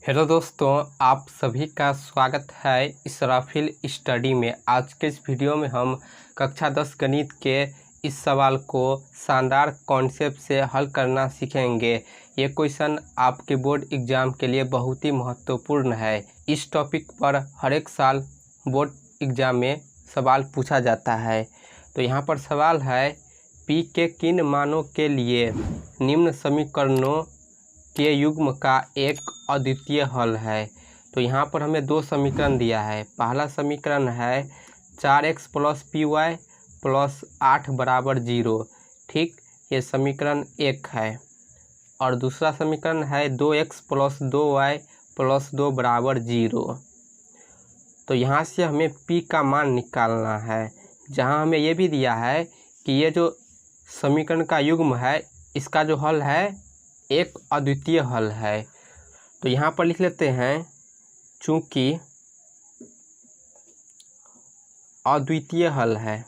Hello दोस्तों, आप सभी का स्वागत है इसराफिल स्टडी में। आज के इस वीडियो में हम कक्षा 10 गणित के इस सवाल को शानदार कॉन्सेप्ट से हल करना सीखेंगे। ये क्वेश्चन आपके बोर्ड एग्ज़ाम के लिए बहुत ही महत्वपूर्ण है। इस टॉपिक पर हर एक साल बोर्ड एग्ज़ाम में सवाल पूछा जाता है। तो यहाँ पर सवाल है, पी के किन मानों के लिए निम्न समीकरणों के युग्म का एक अद्वितीय हल है। तो यहाँ पर हमें दो समीकरण दिया है। पहला समीकरण है 4x + py + 8 = 0। ठीक, ये समीकरण 1 है। और दूसरा समीकरण है 2x + 2y + 2 = 0। तो यहाँ से हमें p का मान निकालना है। जहाँ हमें ये भी दिया है कि ये जो समीकरण का युग्म है, इसका जो हल है एक अद्वितीय हल है। तो यहाँ पर लिख लेते हैं, चूंकि अद्वितीय हल है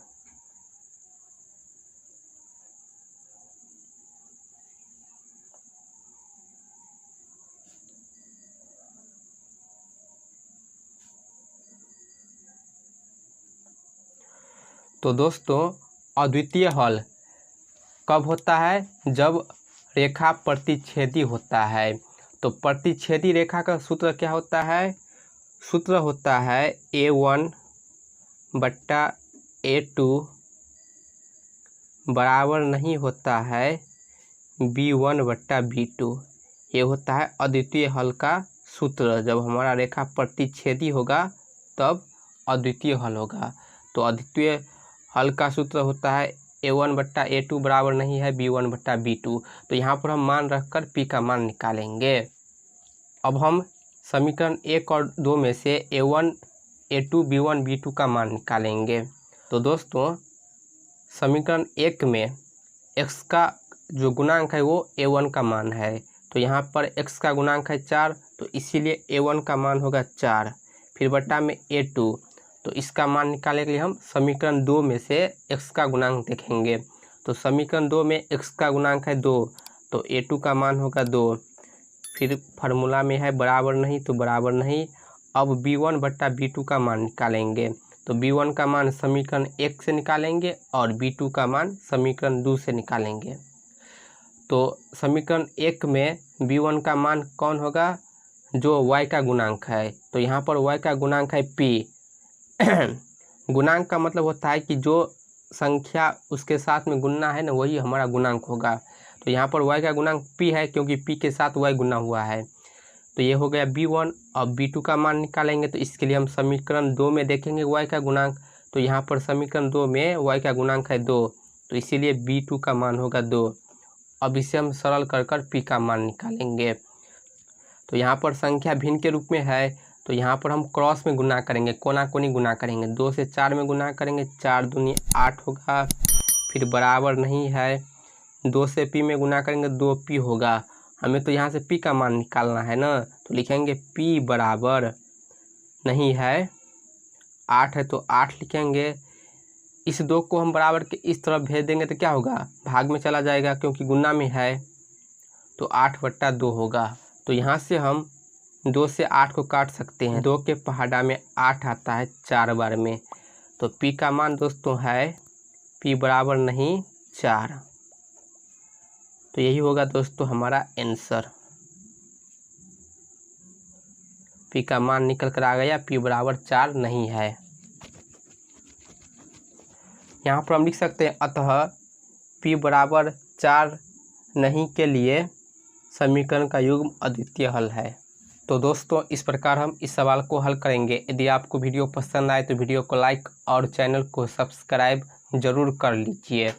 तो दोस्तों अद्वितीय हल कब होता है? जब रेखा प्रतिच्छेदी होता है। तो प्रतिच्छेदी रेखा का सूत्र क्या होता है? सूत्र होता है A1 बट्टा A2 बराबर नहीं होता है B1 बट्टा B2। ये होता है अद्वितीय हल का सूत्र। जब हमारा रेखा प्रतिच्छेदी होगा तब अद्वितीय हल होगा। तो अद्वितीय हल का सूत्र होता है A1 बट्टा A2 बराबर नहीं है B1 बट्टा B2। तो यहाँ पर हम मान रखकर P का मान निकालेंगे। अब हम समीकरण 1 और 2 में से A1 A2 B1 B2 का मान निकालेंगे। तो दोस्तों समीकरण 1 में x का जो गुणांक है वो A1 का मान है। तो यहाँ पर x का गुणांक है 4, तो इसीलिए A1 का मान होगा 4। फिर बट्टा में A2, तो इसका मान निकालने के लिए हम समीकरण 2 में से x का गुणांक देखेंगे। तो समीकरण 2 में x का गुणांक है 2, तो A2 का मान होगा 2। फिर फार्मूला में है बराबर नहीं, तो बराबर नहीं। अब B1 बट्टा B2 का मान निकालेंगे। तो B1 का मान समीकरण 1 से निकालेंगे और B2 का मान समीकरण 2 से निकालेंगे। तो समीकरण 1 में B1 का मान कौन होगा? जो y का गुणांक है। तो यहाँ पर y का गुणांक है P। गुणांक का मतलब होता है कि जो संख्या उसके साथ में गुणना है ना, वही हमारा गुणांक होगा। तो यहाँ पर y का गुणांक p है, क्योंकि p के साथ y गुना हुआ है। तो ये हो गया B1। अब B2 का मान निकालेंगे, तो इसके लिए हम समीकरण 2 में देखेंगे y का गुणांक। तो यहाँ पर समीकरण 2 में y का गुणांक है 2, तो इसीलिए B2 का मान होगा 2। अब इसे हम सरल कर p का मान निकालेंगे। तो यहाँ पर संख्या भिन्न के रूप में है, तो यहाँ पर हम क्रॉस में गुना करेंगे, कोना कोनी गुना करेंगे। 2 से 4 में गुना करेंगे, 4 दूनी 8 होगा। फिर बराबर नहीं है, 2 से p में गुना करेंगे, 2p होगा। हमें तो यहाँ से p का मान निकालना है ना, तो लिखेंगे p बराबर नहीं है 8 है, तो 8 लिखेंगे। इस 2 को हम बराबर के इस तरफ भेज देंगे तो क्या होगा? भाग में चला जाएगा, क्योंकि गुना में है। तो 8 बट्टा 2 होगा। तो यहाँ से हम 2 से 8 को काट सकते हैं। 2 के पहाड़ा में 8 आता है 4 बार में। तो p का मान दोस्तों है p बराबर नहीं 4। तो यही होगा दोस्तों हमारा आंसर। p का मान निकल कर आ गया, p बराबर 4 नहीं है। यहाँ पर हम लिख सकते हैं, अतः p बराबर 4 नहीं के लिए समीकरण का युग्म अद्वितीय हल है। तो दोस्तों इस प्रकार हम इस सवाल को हल करेंगे। यदि आपको वीडियो पसंद आए तो वीडियो को लाइक और चैनल को सब्सक्राइब जरूर कर लीजिए।